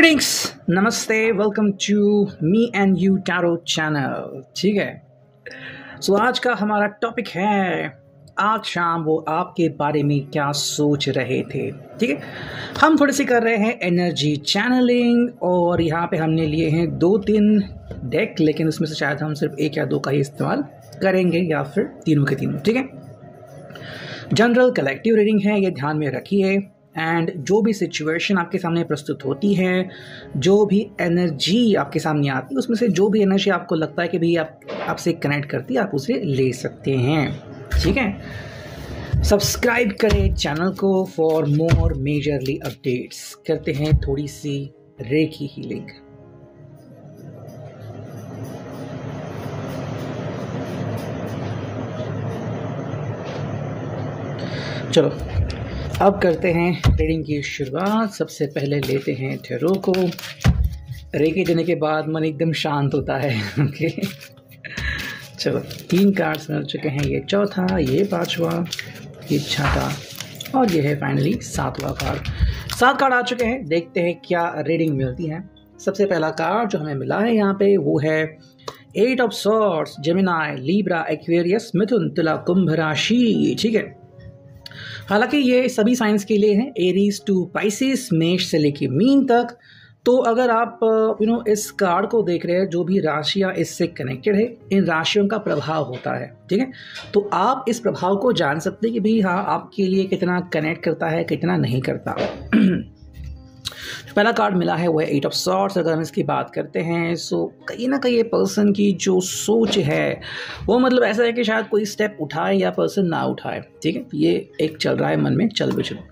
Greetings, नमस्ते, welcome to me and you tarot channel. ठीक है, सो आज का हमारा टॉपिक है आज शाम वो आपके बारे में क्या सोच रहे थे। ठीक है, हम थोड़ी सी कर रहे हैं एनर्जी चैनलिंग और यहाँ पे हमने लिए हैं 2-3 डेक, लेकिन उसमें से शायद हम सिर्फ 1 या 2 का ही इस्तेमाल करेंगे या फिर तीनों के तीनों। ठीक है, जनरल कलेक्टिव रीडिंग है, ये ध्यान में रखिए। एंड जो भी सिचुएशन आपके सामने प्रस्तुत होती है, जो भी एनर्जी आपके सामने आती है, उसमें से जो भी एनर्जी आपको लगता है कि भाई आपसे कनेक्ट करती है, आप उसे ले सकते हैं। ठीक है, सब्सक्राइब करें चैनल को फॉर मोर मेजरली अपडेट्स। करते हैं थोड़ी सी रेकी हीलिंग। चलो अब करते हैं रीडिंग की शुरुआत। सबसे पहले लेते हैं थेरो को। रेकी देने के बाद मन एकदम शांत होता है। ओके, चलो 3 कार्ड्स मिल चुके हैं। ये चौथा, ये 5वां, ये छठा और ये है फाइनली 7वां कार्ड। 7 कार्ड आ चुके हैं, देखते हैं क्या रीडिंग मिलती है। सबसे पहला कार्ड जो हमें मिला है यहाँ पे वो है 8 of swords, Gemini, Libra, Aquarius, मिथुन, तुला, कुंभ राशि। ठीक है, हालांकि ये सभी साइंस के लिए हैं, एरीज टू पाइसिस, मेष से लेके मीन तक। तो अगर आप इस कार्ड को देख रहे हैं, जो भी राशियां इससे कनेक्टेड है, इन राशियों का प्रभाव होता है। ठीक है, तो आप इस प्रभाव को जान सकते हैं कि भाई हाँ, आपके लिए कितना कनेक्ट करता है, कितना नहीं करता। पहला कार्ड मिला है वो है 8 ऑफ सॉर्ड्स। अगर हम इसकी बात करते हैं, सो कहीं ना कहीं ये पर्सन की जो सोच है वो मतलब ऐसा है कि शायद कोई स्टेप उठाए या पर्सन ना उठाए। ठीक है, ये एक चल रहा है मन में, चल भी चलो।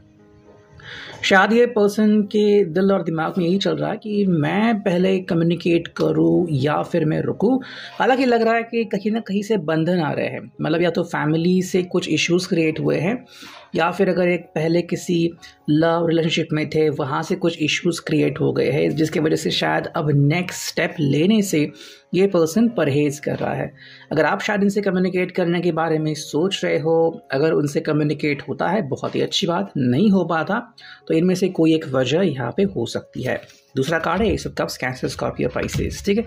शायद ये पर्सन के दिल और दिमाग में यही चल रहा है कि मैं पहले कम्युनिकेट करूं या फिर मैं रुकूं। हालांकि लग रहा है कि कहीं ना कहीं से बंधन आ रहे हैं, मतलब या तो फैमिली से कुछ इश्यूज क्रिएट हुए हैं, या फिर अगर एक पहले किसी लव रिलेशनशिप में थे, वहाँ से कुछ इश्यूज क्रिएट हो गए हैं, जिसकी वजह से शायद अब नेक्स्ट स्टेप लेने से ये पर्सन परहेज कर रहा है। अगर आप शायद इनसे कम्युनिकेट करने के बारे में सोच रहे हो, अगर उनसे कम्युनिकेट होता है बहुत ही अच्छी बात, नहीं हो पाता तो इनमें से कोई एक वजह यहाँ पे हो सकती है। दूसरा कार्ड है S of cups, cancer, Scorpio, Pisces. ठीक है,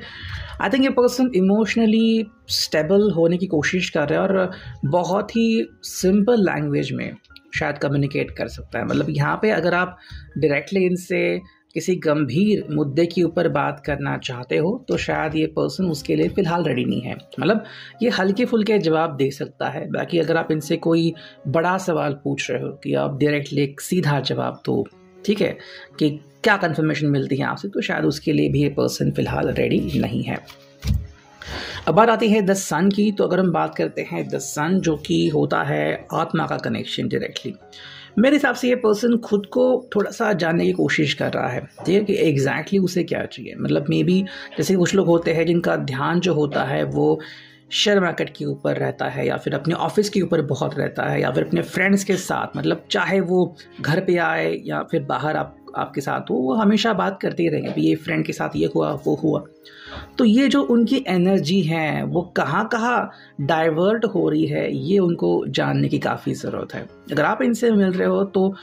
आई थिंक ये पर्सन इमोशनली स्टेबल होने की कोशिश कर रहा है और बहुत ही सिंपल लैंग्वेज में शायद कम्युनिकेट कर सकता है। मतलब यहाँ पे अगर आप डायरेक्टली इनसे किसी गंभीर मुद्दे के ऊपर बात करना चाहते हो तो शायद ये पर्सन उसके लिए फ़िलहाल रेडी नहीं है। मतलब ये हल्के फुल्के जवाब दे सकता है, बाकी अगर आप इनसे कोई बड़ा सवाल पूछ रहे हो कि आप डायरेक्टली एक सीधा जवाब दो, ठीक है, कि क्या कंफर्मेशन मिलती है आपसे, तो शायद उसके लिए भी ये पर्सन फ़िलहाल रेडी नहीं है। अब बात आती है द सन की। तो अगर हम बात करते हैं द सन, जो कि होता है आत्मा का कनेक्शन डायरेक्टली, मेरे हिसाब से ये पर्सन खुद को थोड़ा सा जानने की कोशिश कर रहा है। ठीक है, कि एग्जैक्टली उसे क्या चाहिए। मतलब मे बी जैसे कुछ लोग होते हैं जिनका ध्यान जो होता है वो शेयर मार्केट के ऊपर रहता है, या फिर अपने ऑफिस के ऊपर बहुत रहता है, या फिर अपने फ्रेंड्स के साथ, मतलब चाहे वो घर पे आए या फिर बाहर आपके साथ हो, वो हमेशा बात करते ही रहेंगे, ये फ्रेंड के साथ ये हुआ, वो हुआ। तो ये जो उनकी एनर्जी है वो कहाँ कहाँ डाइवर्ट हो रही है, ये उनको जानने की काफ़ी ज़रूरत है। अगर आप इनसे मिल रहे हो तो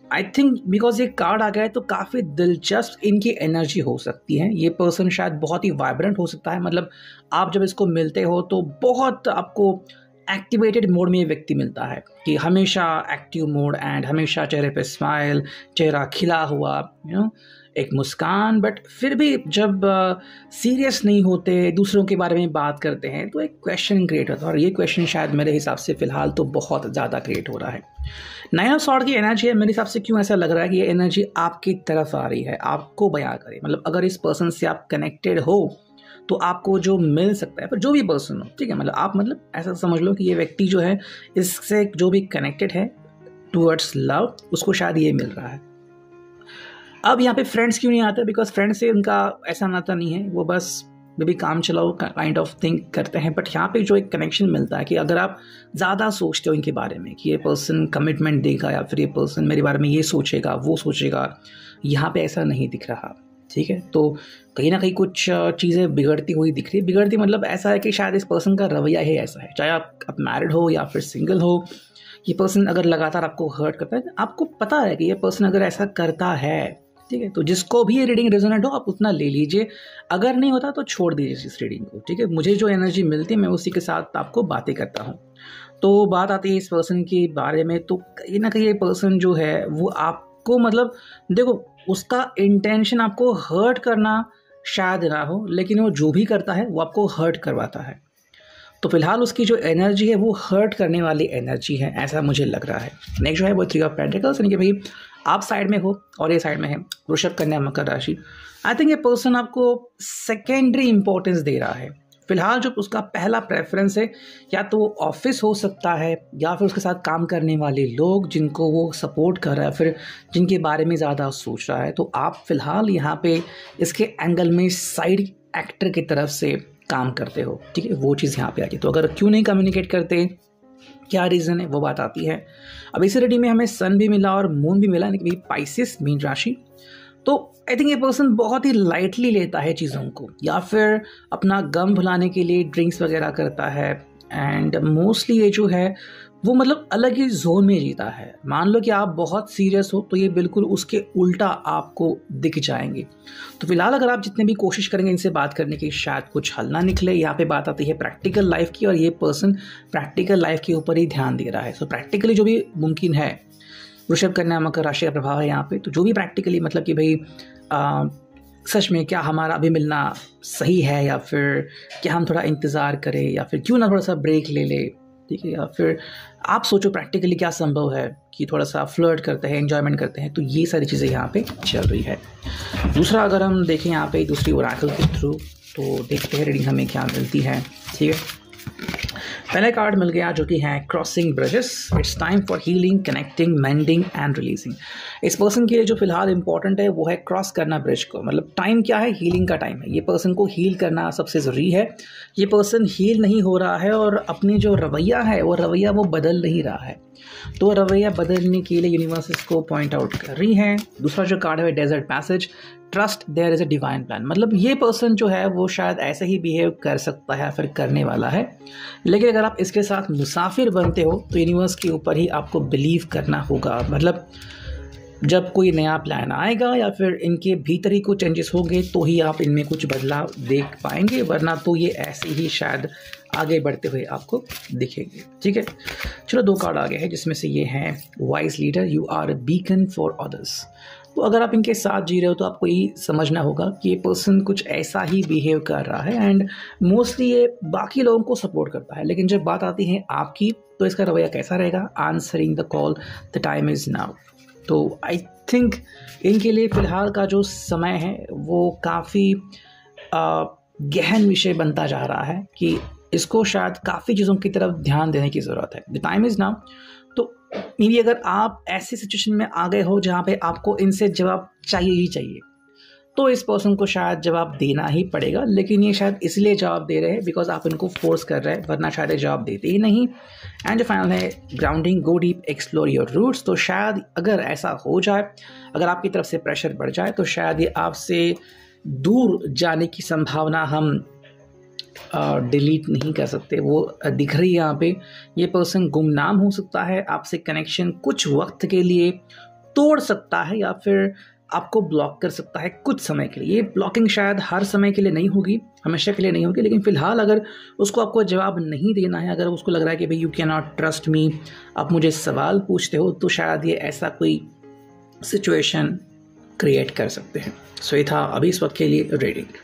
आई थिंक बिकॉज ये कार्ड आ गया है तो काफ़ी दिलचस्प इनकी एनर्जी हो सकती है। ये पर्सन शायद बहुत ही वाइब्रेंट हो सकता है। मतलब आप जब इसको मिलते हो तो बहुत आपको एक्टिवेटेड मोड में ये व्यक्ति मिलता है, कि हमेशा एक्टिव मोड एंड हमेशा चेहरे पे स्माइल, चेहरा खिला हुआ, एक मुस्कान। बट फिर भी जब सीरियस नहीं होते, दूसरों के बारे में बात करते हैं, तो एक क्वेश्चन क्रिएट होता है, और ये क्वेश्चन शायद मेरे हिसाब से फ़िलहाल तो बहुत ज़्यादा क्रिएट हो रहा है। नया सॉर्ड की एनर्जी है, मेरे हिसाब से क्यों ऐसा लग रहा है कि ये एनर्जी आपकी तरफ आ रही है, आपको बयां करे। मतलब अगर इस पर्सन से आप कनेक्टेड हो तो आपको जो मिल सकता है, पर जो भी पर्सन हो, ठीक है, मतलब आप मतलब ऐसा समझ लो कि ये व्यक्ति जो है इससे जो भी कनेक्टेड है टूवर्ड्स लव, उसको शायद ये मिल रहा है। अब यहाँ पे फ्रेंड्स क्यों नहीं आते, बिकॉज फ्रेंड्स से उनका ऐसा नाता नहीं है, वो बस भी काम चलाओ काइंड ऑफ थिंक करते हैं। बट यहाँ पे जो एक कनेक्शन मिलता है कि अगर आप ज़्यादा सोचते हो इनके बारे में कि ये पर्सन कमिटमेंट देगा या फिर ये पर्सन मेरे बारे में ये सोचेगा वो सोचेगा, यहाँ पे ऐसा नहीं दिख रहा। ठीक है, तो कहीं ना कहीं कुछ चीज़ें बिगड़ती हुई दिख रही है। बिगड़ती मतलब ऐसा है कि शायद इस पर्सन का रवैया ही ऐसा है, चाहे आप मैरिड हो या फिर सिंगल हो, ये पर्सन अगर लगातार आपको हर्ट करता है, आपको पता है कि ये पर्सन अगर ऐसा करता है, ठीक है। तो जिसको भी ये रीडिंग रेजोनेट हो आप उतना ले लीजिए, अगर नहीं होता तो छोड़ दीजिए इस रीडिंग को, ठीक है। मुझे जो एनर्जी मिलती है मैं उसी के साथ आपको बातें करता हूँ। तो बात आती है इस पर्सन के बारे में, तो कहीं ना कहीं ये पर्सन जो है वो आपको मतलब देखो उसका इंटेंशन आपको हर्ट करना शायद ना हो, लेकिन वो जो भी करता है वो आपको हर्ट करवाता है। तो फिलहाल उसकी जो एनर्जी है वो हर्ट करने वाली एनर्जी है, ऐसा मुझे लग रहा है। नेक्स्ट जो है वो 3 ऑफ पेंटिकल्स, यानी कि भाई आप साइड में हो और ये साइड में है वृषभ, कन्या, मकर राशि। आई थिंक ये पर्सन आपको सेकेंडरी इंपॉर्टेंस दे रहा है फिलहाल। जो उसका पहला प्रेफरेंस है या तो वो ऑफिस हो सकता है या फिर उसके साथ काम करने वाले लोग जिनको वो सपोर्ट कर रहा है, फिर जिनके बारे में ज़्यादा सोच रहा है। तो आप फिलहाल यहाँ पे इसके एंगल में साइड एक्टर की तरफ से काम करते हो, ठीक है। वो चीज़ यहाँ पे आती है। तो अगर क्यों नहीं कम्युनिकेट करते, क्या रीज़न है, वो बात आती है। अब इस रेडी में हमें सन भी मिला और मून भी मिला, यानी कि पाइसेस मीन राशि। तो आई थिंक ये पर्सन बहुत ही लाइटली लेता है चीज़ों को, या फिर अपना गम भुलाने के लिए ड्रिंक्स वगैरह करता है। एंड मोस्टली ये जो है वो मतलब अलग ही जोन में जीता है। मान लो कि आप बहुत सीरियस हो तो ये बिल्कुल उसके उल्टा आपको दिख जाएंगे। तो फिलहाल अगर आप जितने भी कोशिश करेंगे इनसे बात करने की शायद कुछ हल ना निकले। यहाँ पे बात आती है प्रैक्टिकल लाइफ की, और ये पर्सन प्रैक्टिकल लाइफ के ऊपर ही ध्यान दे रहा है। सो प्रैक्टिकली जो भी मुमकिन है, वृषभ, कन्या, मकर राशि का प्रभाव है यहाँ पे। तो जो भी प्रैक्टिकली मतलब कि भाई सच में क्या हमारा अभी मिलना सही है, या फिर क्या हम थोड़ा इंतज़ार करें, या फिर क्यों ना थोड़ा सा ब्रेक ले ले, ठीक है। या फिर आप सोचो प्रैक्टिकली क्या संभव है कि थोड़ा सा फ्लर्ट करते हैं, एंजॉयमेंट करते हैं। तो ये सारी चीज़ें यहाँ पे चल रही है। दूसरा अगर हम देखें यहाँ पे दूसरी ओरेकल के थ्रू, तो देखते हैं रीडिंग हमें क्या मिलती है, ठीक है। पहला कार्ड मिल गया जो कि है crossing bridges. It's time for healing, connecting, mending and releasing. इस पर्सन के लिए जो फिलहाल इंपॉर्टेंट है वो है क्रॉस करना ब्रिज को। मतलब टाइम क्या है, हीलिंग का टाइम है। ये पर्सन को हील करना सबसे ज़रूरी है। ये पर्सन हील नहीं हो रहा है और अपनी जो रवैया है वो बदल नहीं रहा है। तो रवैया बदलने के लिए यूनिवर्स इसको पॉइंट आउट कर रही है। दूसरा जो कार्ड है desert passage, trust there is a divine plan. मतलब ये पर्सन जो है वो शायद ऐसे ही बिहेव कर सकता है या फिर करने वाला है, लेकिन अगर आप इसके साथ मुसाफिर बनते हो तो यूनिवर्स के ऊपर ही आपको बिलीव करना होगा। मतलब जब कोई नया प्लान आएगा या फिर इनके भीतर ही कुछ चेंजेस होंगे तो ही आप इनमें कुछ बदलाव देख पाएंगे, वरना तो ये ऐसे ही शायद आगे बढ़ते हुए आपको दिखेंगे, ठीक है। चलो 2 कार्ड आ गए हैं जिसमें से ये हैं wise leader, you are a beacon for others. तो अगर आप इनके साथ जी रहे हो तो आपको ये समझना होगा कि ये पर्सन कुछ ऐसा ही बिहेव कर रहा है एंड मोस्टली ये बाकी लोगों को सपोर्ट करता है, लेकिन जब बात आती है आपकी तो इसका रवैया कैसा रहेगा, answering the call, the time is now. तो आई थिंक इनके लिए फ़िलहाल का जो समय है वो काफ़ी गहन विषय बनता जा रहा है कि इसको शायद काफ़ी चीज़ों की तरफ ध्यान देने की ज़रूरत है। The time is now. तो मे बी अगर आप ऐसी सिचुएशन में आ गए हो जहाँ पे आपको इनसे जवाब चाहिए ही चाहिए, तो इस पर्सन को शायद जवाब देना ही पड़ेगा। लेकिन ये शायद इसलिए जवाब दे रहे हैं बिकॉज आप इनको फोर्स कर रहे हैं, वरना शायद ये जवाब देते ही नहीं। एंड जो फाइनल है grounding, go deep, explore your roots. तो शायद अगर ऐसा हो जाए, अगर आपकी तरफ से प्रेशर बढ़ जाए तो शायद ये आपसे दूर जाने की संभावना हम डिलीट नहीं कर सकते, वो दिख रही है यहाँ पे। ये पर्सन गुमनाम हो सकता है, आपसे कनेक्शन कुछ वक्त के लिए तोड़ सकता है या फिर आपको ब्लॉक कर सकता है कुछ समय के लिए। ये ब्लॉकिंग शायद हर समय के लिए नहीं होगी, हमेशा के लिए नहीं होगी, लेकिन फिलहाल अगर उसको आपको जवाब नहीं देना है, अगर उसको लग रहा है कि भाई you can not trust me, आप मुझे सवाल पूछते हो, तो शायद ये ऐसा कोई सिचुएशन क्रिएट कर सकते हैं। सो ये था अभी इस वक्त के लिए रीडिंग।